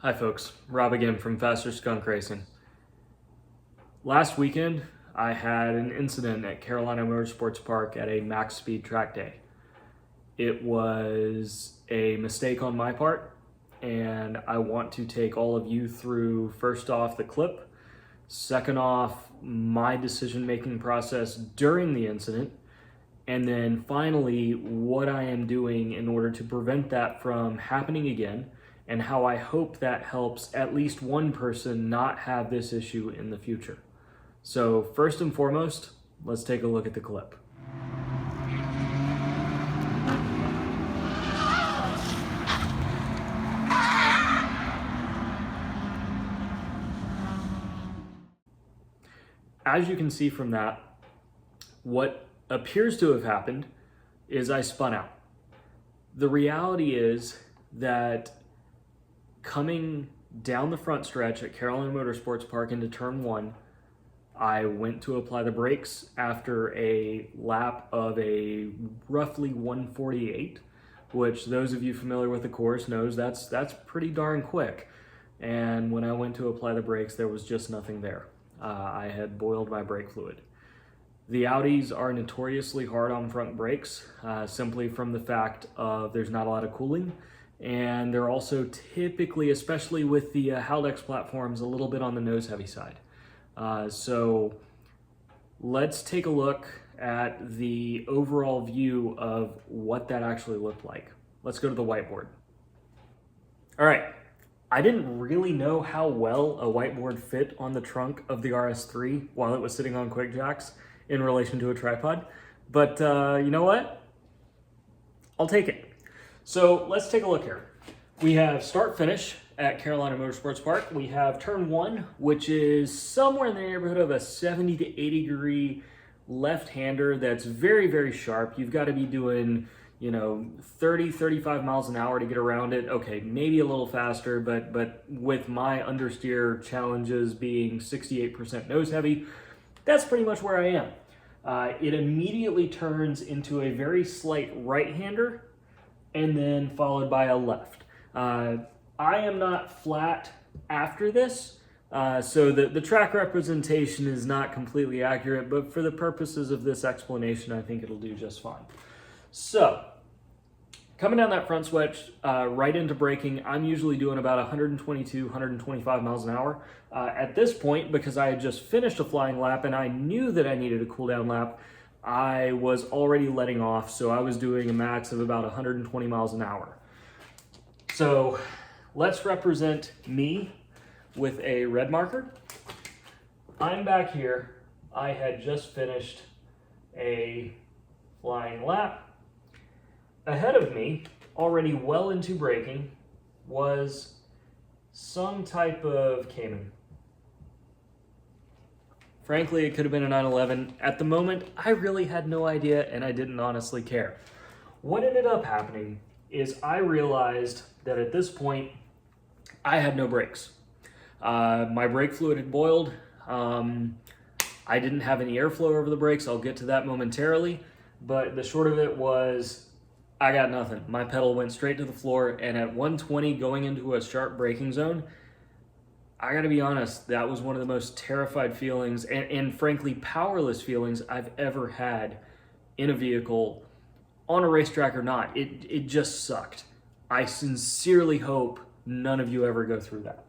Hi folks, Rob again from Faster Skunk Racing. Last weekend, I had an incident at Carolina Motorsports Park at a MaxSpeed Track Day. It was a mistake on my part, and I want to take all of you through, first off, the clip, second off, my decision-making process during the incident, and then finally, what I am doing in order to prevent that from happening again, and how I hope that helps at least one person not have this issue in the future. So first and foremost, let's take a look at the clip. As you can see from that, what appears to have happened is I spun out. The reality is that coming down the front stretch at Carolina Motorsports Park into turn one, I went to apply the brakes after a lap of a roughly 148, which those of you familiar with the course knows that's pretty darn quick. And when I went to apply the brakes, there was just nothing there. I had boiled my brake fluid. The Audis are notoriously hard on front brakes, simply from the fact of there's not a lot of cooling. And they're also typically, especially with the Haldex platforms, a little bit on the nose heavy side. So let's take a look at the overall view of what that actually looked like. Let's go to the whiteboard. All right, I didn't really know how well a whiteboard fit on the trunk of the RS3 while it was sitting on quick jacks in relation to a tripod, but you know what? I'll take it. So let's take a look here. We have start finish at Carolina Motorsports Park. We have turn one, which is somewhere in the neighborhood of a 70 to 80 degree left-hander that's very, very sharp. You've got to be doing, 30, 35 miles an hour to get around it. Okay, maybe a little faster, but with my understeer challenges being 68% nose heavy, that's pretty much where I am. It immediately turns into a very slight right-hander, and then followed by a left. I am not flat after this, so the track representation is not completely accurate, but for the purposes of this explanation, I think it'll do just fine. So, coming down that front switch, right into braking, I'm usually doing about 122, 125 miles an hour. At this point, because I had just finished a flying lap and I knew that I needed a cool down lap, I was already letting off, so I was doing a max of about 120 miles an hour. So let's represent me with a red marker. I'm back here. I had just finished a flying lap. Ahead of me, already well into braking, was some type of Cayman. Frankly, it could have been a 911. At the moment, I really had no idea and I didn't honestly care. What ended up happening is I realized that at this point, I had no brakes. My brake fluid had boiled. I didn't have any airflow over the brakes. I'll get to that momentarily. But the short of it was, I got nothing. My pedal went straight to the floor, and at 120 going into a sharp braking zone, I gotta be honest, that was one of the most terrified feelings and frankly powerless feelings I've ever had in a vehicle, on a racetrack or not. It just sucked. I sincerely hope none of you ever go through that.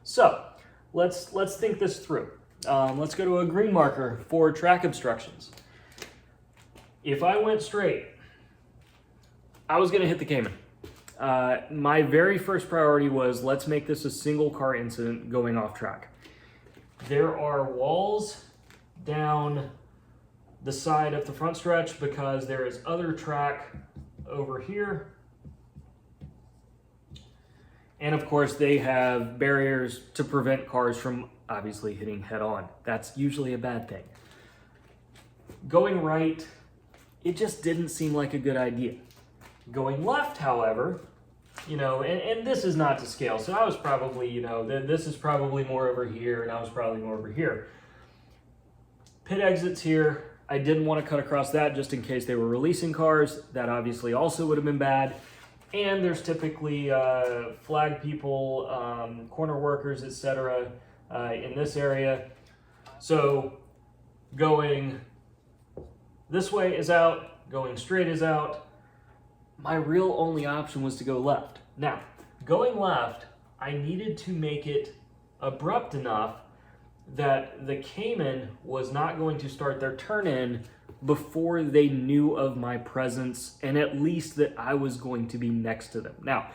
So let's think this through. Let's go to a green marker for track obstructions. If I went straight, I was gonna hit the Cayman. My very first priority was, let's make this a single car incident going off track. There are walls down the side of the front stretch because there is other track over here. And of course they have barriers to prevent cars from obviously hitting head on. That's usually a bad thing. Going right, it just didn't seem like a good idea. Going left, however, and this is not to scale, so I was probably, this is probably more over here, and I was probably more over here. Pit exits here. I didn't want to cut across that just in case they were releasing cars. That obviously also would have been bad. and there's typically flag people, corner workers, etc. In this area. So going this way is out, going straight is out. My real only option was to go left. Now, going left, I needed to make it abrupt enough that the Cayman was not going to start their turn in before they knew of my presence, and at least that I was going to be next to them. Now,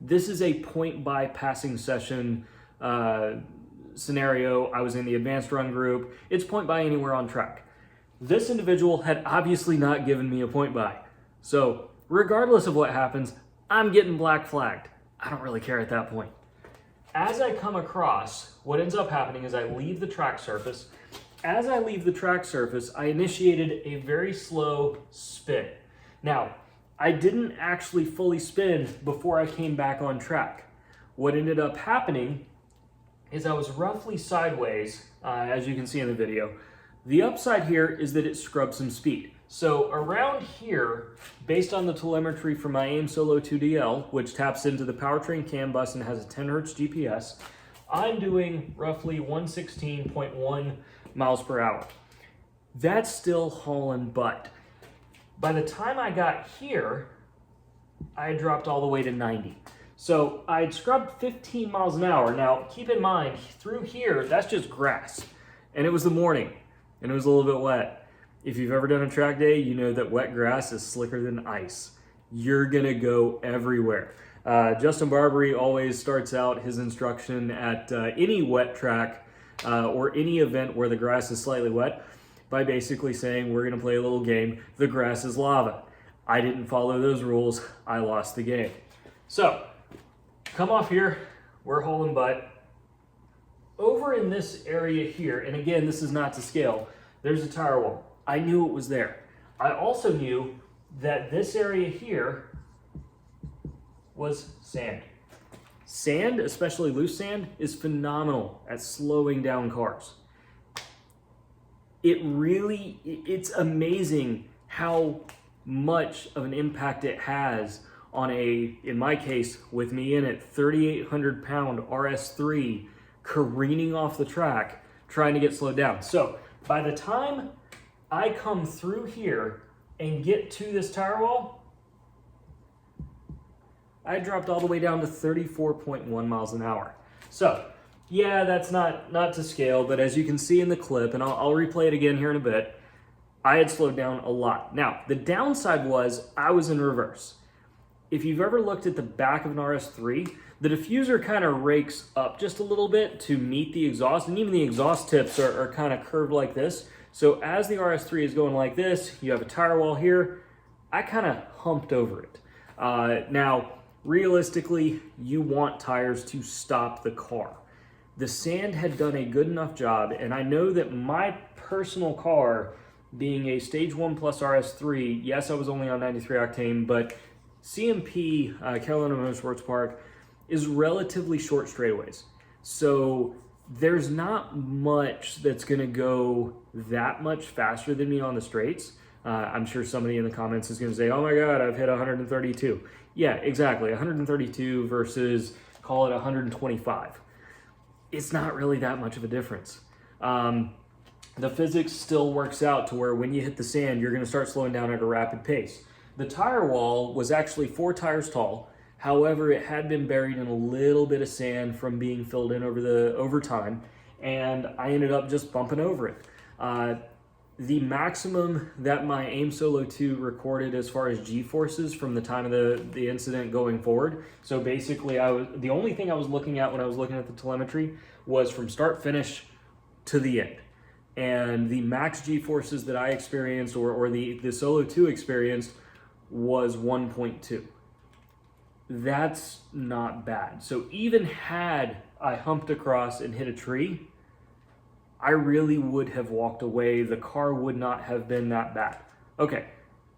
this is a point by passing session scenario. I was in the advanced run group. It's point by anywhere on track. This individual had obviously not given me a point by. So regardless of what happens, I'm getting black flagged. I don't really care at that point. As I come across, what ends up happening is I leave the track surface. As I leave the track surface, I initiated a very slow spin. Now, I didn't actually fully spin before I came back on track. What ended up happening is I was roughly sideways, as you can see in the video. The upside here is that it scrubbed some speed. So around here, based on the telemetry from my AIM Solo 2DL, which taps into the powertrain CAN bus and has a 10 Hertz GPS, I'm doing roughly 116.1 miles per hour. That's still hauling butt. By the time I got here, I had dropped all the way to 90. So I had scrubbed 15 miles an hour. Now, keep in mind, through here, that's just grass. And it was the morning, and it was a little bit wet. If you've ever done a track day, you know that wet grass is slicker than ice. You're gonna go everywhere. Justin Barbary always starts out his instruction at any wet track or any event where the grass is slightly wet by basically saying, we're gonna play a little game, the grass is lava. I didn't follow those rules, I lost the game. So, come off here, we're hauling butt. Over in this area here, and again, this is not to scale, there's a tire wall. I knew it was there. I also knew that this area here was sand. Sand, especially loose sand, is phenomenal at slowing down cars. It's amazing how much of an impact it has on in my case, with me in it, 3,800 pound RS3 careening off the track, trying to get slowed down. So by the time I come through here and get to this tire wall, I dropped all the way down to 34.1 miles an hour. So yeah, that's not to scale, but as you can see in the clip, and I'll replay it again here in a bit, I had slowed down a lot. Now, the downside was I was in reverse. If you've ever looked at the back of an RS3, the diffuser kind of rakes up just a little bit to meet the exhaust, and even the exhaust tips are kind of curved like this. So as the RS3 is going like this, you have a tire wall here. I kind of humped over it. Now, realistically, you want tires to stop the car. The sand had done a good enough job, and I know that my personal car, being a Stage 1 Plus RS3, yes, I was only on 93 octane, but CMP, Carolina Motorsports Park, is relatively short straightaways. So there's not much that's gonna go that much faster than me on the straights. I'm sure somebody in the comments is gonna say, oh my God, I've hit 132. Yeah, exactly, 132 versus, call it 125. It's not really that much of a difference. The physics still works out to where when you hit the sand, you're gonna start slowing down at a rapid pace. The tire wall was actually 4 tires tall. However, it had been buried in a little bit of sand from being filled in over time, and I ended up just bumping over it. The maximum that my AIM Solo 2 recorded as far as G-forces from the time of the incident going forward. So basically, the only thing I was looking at when I was looking at the telemetry was from start finish to the end. And the max G-forces that I experienced, or the Solo 2 experienced, was 1.2. That's not bad. So even had I humped across and hit a tree, I really would have walked away. The car would not have been that bad. Okay,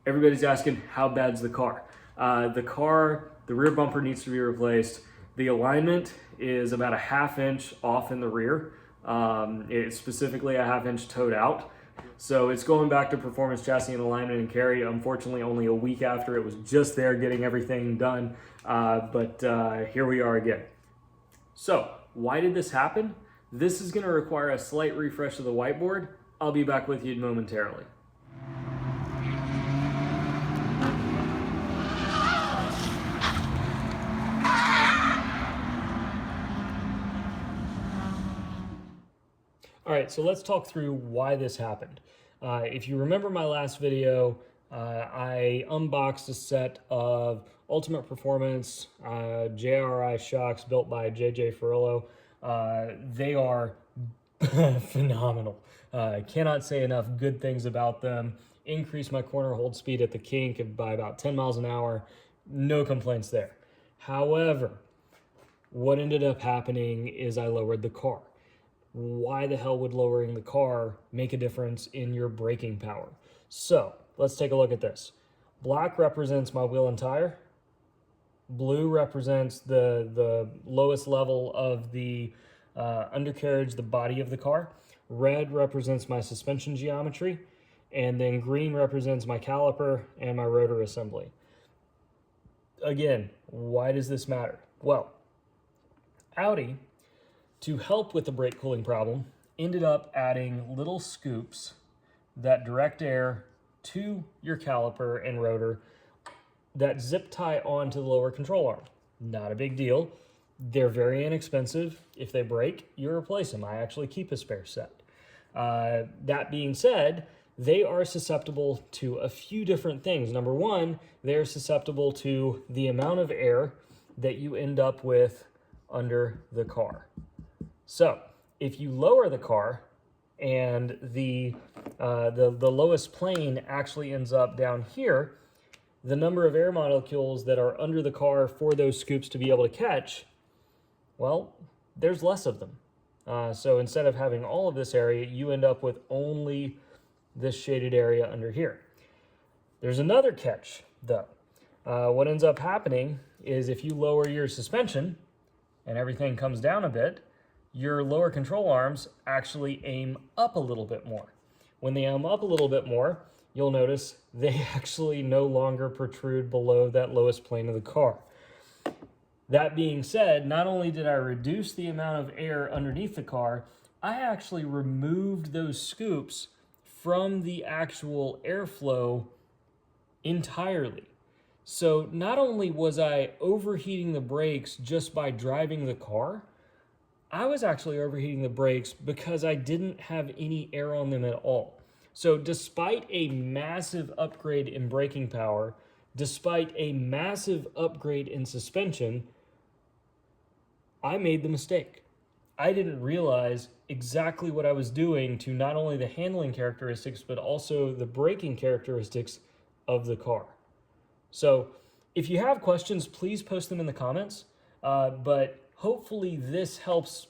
everybody's asking, how bad's the car? The rear bumper needs to be replaced. The alignment is about a 1/2 inch off in the rear. It's specifically a 1/2 inch towed out. So it's going back to performance chassis and alignment and carry, unfortunately only a week after it was just there getting everything done, but here we are again. So why did this happen? This is going to require a slight refresh of the whiteboard. I'll be back with you momentarily. All right, so let's talk through why this happened. If you remember my last video, I unboxed a set of Ultimate Performance JRI shocks built by JJ Ferrillo. They are phenomenal. I cannot say enough good things about them. Increased my corner hold speed at the kink by about 10 miles an hour. No complaints there. However, what ended up happening is I lowered the car. Why the hell would lowering the car make a difference in your braking power? So let's take a look at this. Black represents my wheel and tire. Blue represents the lowest level of the undercarriage, the body of the car. Red represents my suspension geometry. And then green represents my caliper and my rotor assembly. Again, why does this matter? Well, Audi, to help with the brake cooling problem, ended up adding little scoops that direct air to your caliper and rotor that zip tie onto the lower control arm. Not a big deal. They're very inexpensive. If they break, you replace them. I actually keep a spare set. That being said, they are susceptible to a few different things. Number one, they're susceptible to the amount of air that you end up with under the car. So if you lower the car and the lowest plane actually ends up down here, the number of air molecules that are under the car for those scoops to be able to catch, well, there's less of them. So instead of having all of this area, you end up with only this shaded area under here. There's another catch though. What ends up happening is if you lower your suspension and everything comes down a bit, your lower control arms actually aim up a little bit more. When they aim up a little bit more, you'll notice they actually no longer protrude below that lowest plane of the car. That being said, not only did I reduce the amount of air underneath the car, I actually removed those scoops from the actual airflow entirely. So not only was I overheating the brakes just by driving the car, I was actually overheating the brakes because I didn't have any air on them at all. So despite a massive upgrade in braking power, despite a massive upgrade in suspension, I made the mistake. I didn't realize exactly what I was doing to not only the handling characteristics, but also the braking characteristics of the car. So if you have questions, please post them in the comments. But hopefully this helps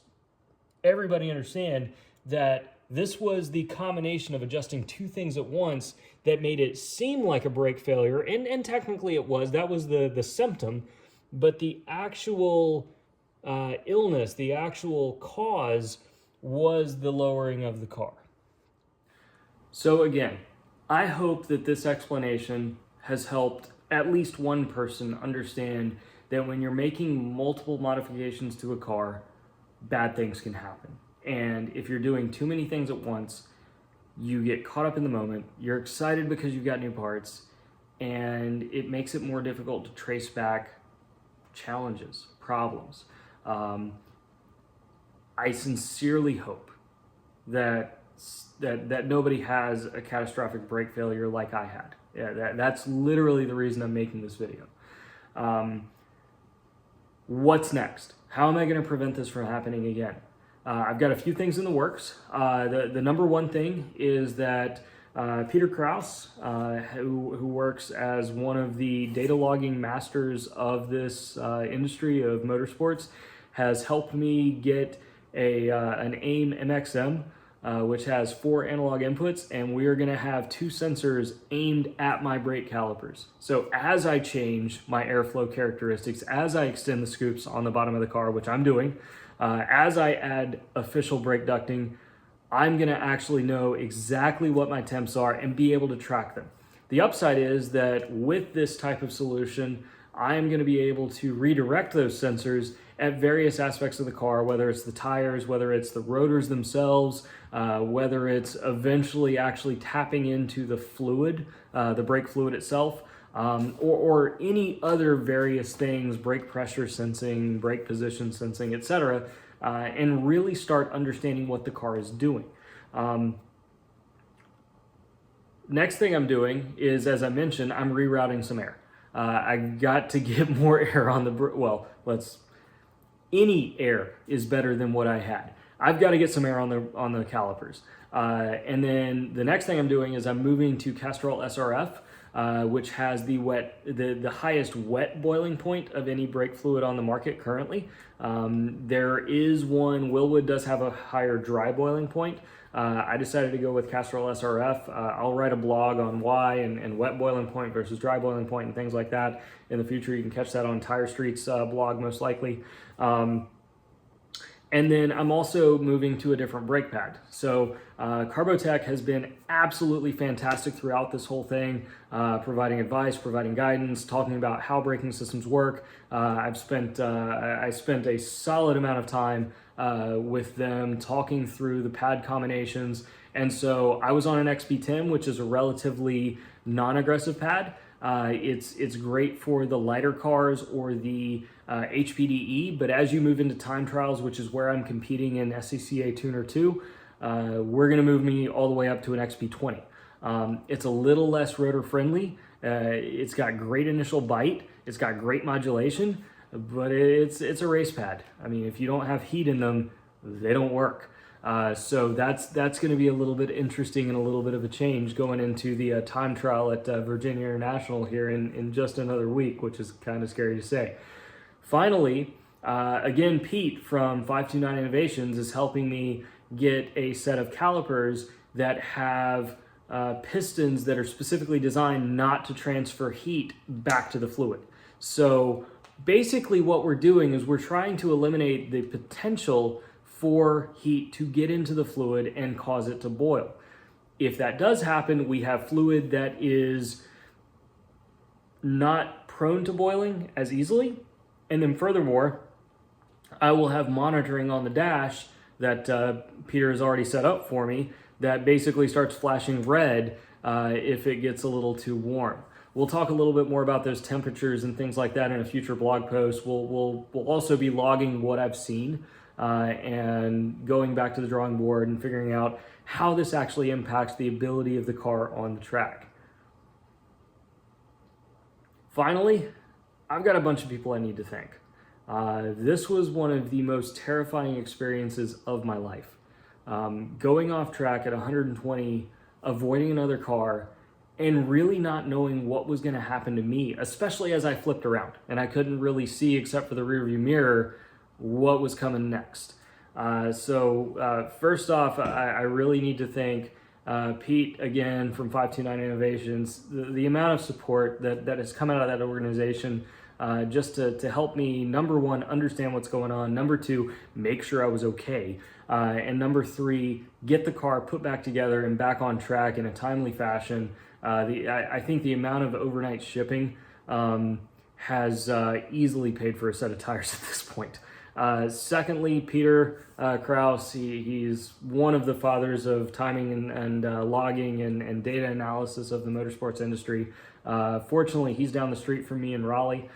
everybody understand that this was the combination of adjusting two things at once that made it seem like a brake failure. And technically it was. That was the symptom. But the actual illness, the actual cause, was the lowering of the car. So again, I hope that this explanation has helped at least one person understand that when you're making multiple modifications to a car, bad things can happen. And if you're doing too many things at once, you get caught up in the moment, you're excited because you've got new parts, and it makes it more difficult to trace back challenges, problems. I sincerely hope that nobody has a catastrophic brake failure like I had. Yeah, that's literally the reason I'm making this video. What's next? How am I going to prevent this from happening again? I've got a few things in the works. The number one thing is that Peter Kraus, who works as one of the data logging masters of this industry of motorsports, has helped me get an AIM MXM, which has 4 analog inputs, and we are going to have 2 sensors aimed at my brake calipers. So as I change my airflow characteristics, as I extend the scoops on the bottom of the car, which I'm doing, as I add official brake ducting, I'm going to actually know exactly what my temps are and be able to track them. The upside is that with this type of solution, I am going to be able to redirect those sensors at various aspects of the car, whether it's the tires, whether it's the rotors themselves, whether it's eventually actually tapping into the fluid, the brake fluid itself, or any other various things, brake pressure sensing, brake position sensing, etc., and really start understanding what the car is doing. Next thing I'm doing is, as I mentioned, I'm rerouting some air. I got to get more air on the, any air is better than what I had. I've got to get some air on the calipers. And then the next thing I'm doing is I'm moving to Castrol SRF, which has the highest wet boiling point of any brake fluid on the market currently. There is one, Wilwood does have a higher dry boiling point. I decided to go with Castrol SRF. I'll write a blog on why and wet boiling point versus dry boiling point and things like that in the future. You can catch that on Tire Street's blog most likely. And then I'm also moving to a different brake pad. So Carbotech has been absolutely fantastic throughout this whole thing, providing advice, providing guidance, talking about how braking systems work. I spent a solid amount of time with them talking through the pad combinations. And so I was on an XP10, which is a relatively non-aggressive pad. It's great for the lighter cars or the HPDE, but as you move into time trials, which is where I'm competing in SCCA Tuner 2, we're going to move me all the way up to an XP20. It's a little less rotor friendly. It's got great initial bite. It's got great modulation, but it's a race pad. I mean, if you don't have heat in them, they don't work. So that's going to be a little bit interesting and a little bit of a change going into the time trial at Virginia International here in just another week, which is kind of scary to say. Finally, again, Pete from 529 Innovations is helping me get a set of calipers that have pistons that are specifically designed not to transfer heat back to the fluid. So basically what we're doing is we're trying to eliminate the potential for heat to get into the fluid and cause it to boil. If that does happen, we have fluid that is not prone to boiling as easily. And then furthermore, I will have monitoring on the dash that Peter has already set up for me that basically starts flashing red if it gets a little too warm. We'll talk a little bit more about those temperatures and things like that in a future blog post. We'll also be logging what I've seen and going back to the drawing board and figuring out how this actually impacts the ability of the car on the track. Finally, I've got a bunch of people I need to thank. This was one of the most terrifying experiences of my life. Going off track at 120, avoiding another car, and really not knowing what was going to happen to me, especially as I flipped around and I couldn't really see, except for the rearview mirror, what was coming next. So first off, I really need to thank Pete again from 529 Innovations. The amount of support that has come out of that organization just to help me, number one, understand what's going on, number two, make sure I was okay, and number three, get the car put back together and back on track in a timely fashion. I think the amount of overnight shipping has easily paid for a set of tires at this point. Secondly, Peter Kraus, he's one of the fathers of timing and logging and data analysis of the motorsports industry. Fortunately, he's down the street from me in Raleigh,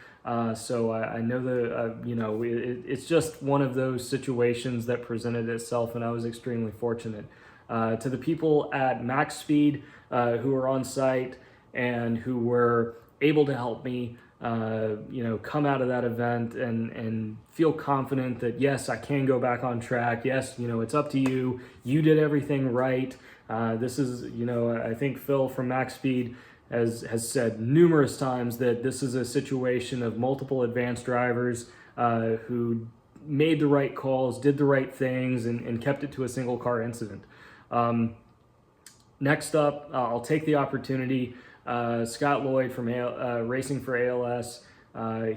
so I know it's just one of those situations that presented itself, and I was extremely fortunate. To the people at MaxSpeed who were on site and who were able to help me, come out of that event and feel confident that yes, I can go back on track. Yes, it's up to you. You did everything right. This is, I think Phil from MaxSpeed has said numerous times that this is a situation of multiple advanced drivers who made the right calls, did the right things, and kept it to a single car incident. Next up, I'll take the opportunity. Scott Lloyd from Racing for ALS,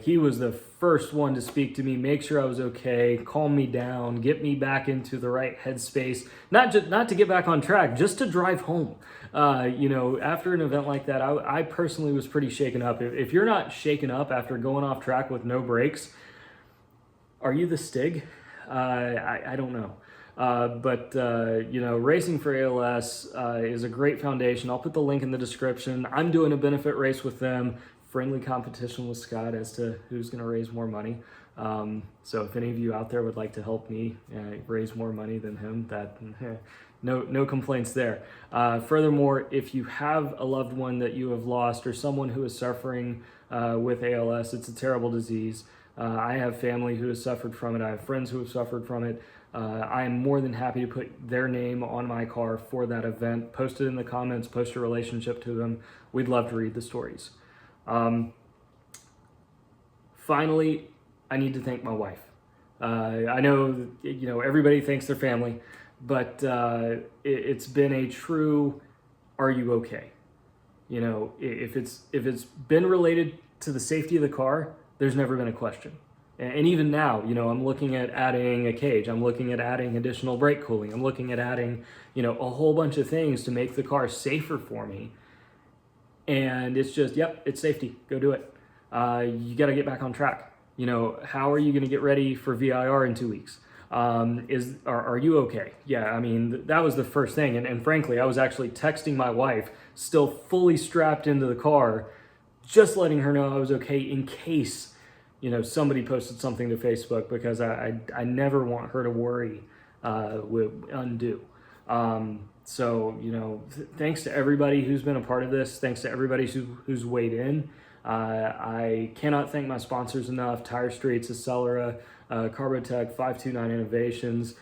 He was the first one to speak to me, make sure I was okay, calm me down, get me back into the right headspace, not to get back on track, just to drive home. You know, after an event like that, I personally was pretty shaken up. If you're not shaken up after going off track with no brakes, are you the Stig? I don't know. But you know, Racing for ALS is a great foundation. I'll put the link in the description. I'm doing a benefit race with them. Friendly competition with Scott as to who's going to raise more money. So if any of you out there would like to help me raise more money than him, that no complaints there. Furthermore, if you have a loved one that you have lost or someone who is suffering with ALS, it's a terrible disease. I have family who has suffered from it. I have friends who have suffered from it. I am more than happy to put their name on my car for that event. Post it in the comments, post your relationship to them. We'd love to read the stories. Finally, I need to thank my wife. I know, you know, everybody thanks their family, but it's been a true, are you okay? You know, if it's been related to the safety of the car, there's never been a question. And even now, you know, I'm looking at adding a cage. I'm looking at adding additional brake cooling. I'm looking at adding, you know, a whole bunch of things to make the car safer for me. And it's just, yep, it's safety. Go do it. You got to get back on track. You know, how are you going to get ready for VIR in 2 weeks? Are you okay? Yeah, I mean, that was the first thing. And frankly, I was actually texting my wife, still fully strapped into the car, just letting her know I was okay in case, you know, somebody posted something to Facebook, because I never want her to worry undue. So, you know, thanks to everybody who's been a part of this. Thanks to everybody who's weighed in. I cannot thank my sponsors enough. Tire Streets, Accelera, Carbotech, 529 Innovations.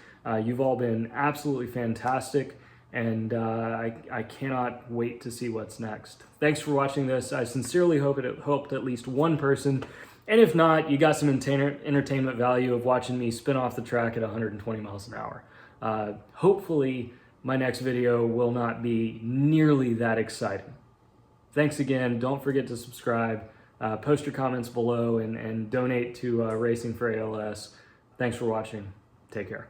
You've all been absolutely fantastic, and I cannot wait to see what's next. Thanks for watching this. I sincerely hope it helped at least one person. And if not, you got some entertainment value of watching me spin off the track at 120 miles an hour. Hopefully, my next video will not be nearly that exciting. Thanks again. Don't forget to subscribe, post your comments below, and donate to Racing for ALS. Thanks for watching. Take care.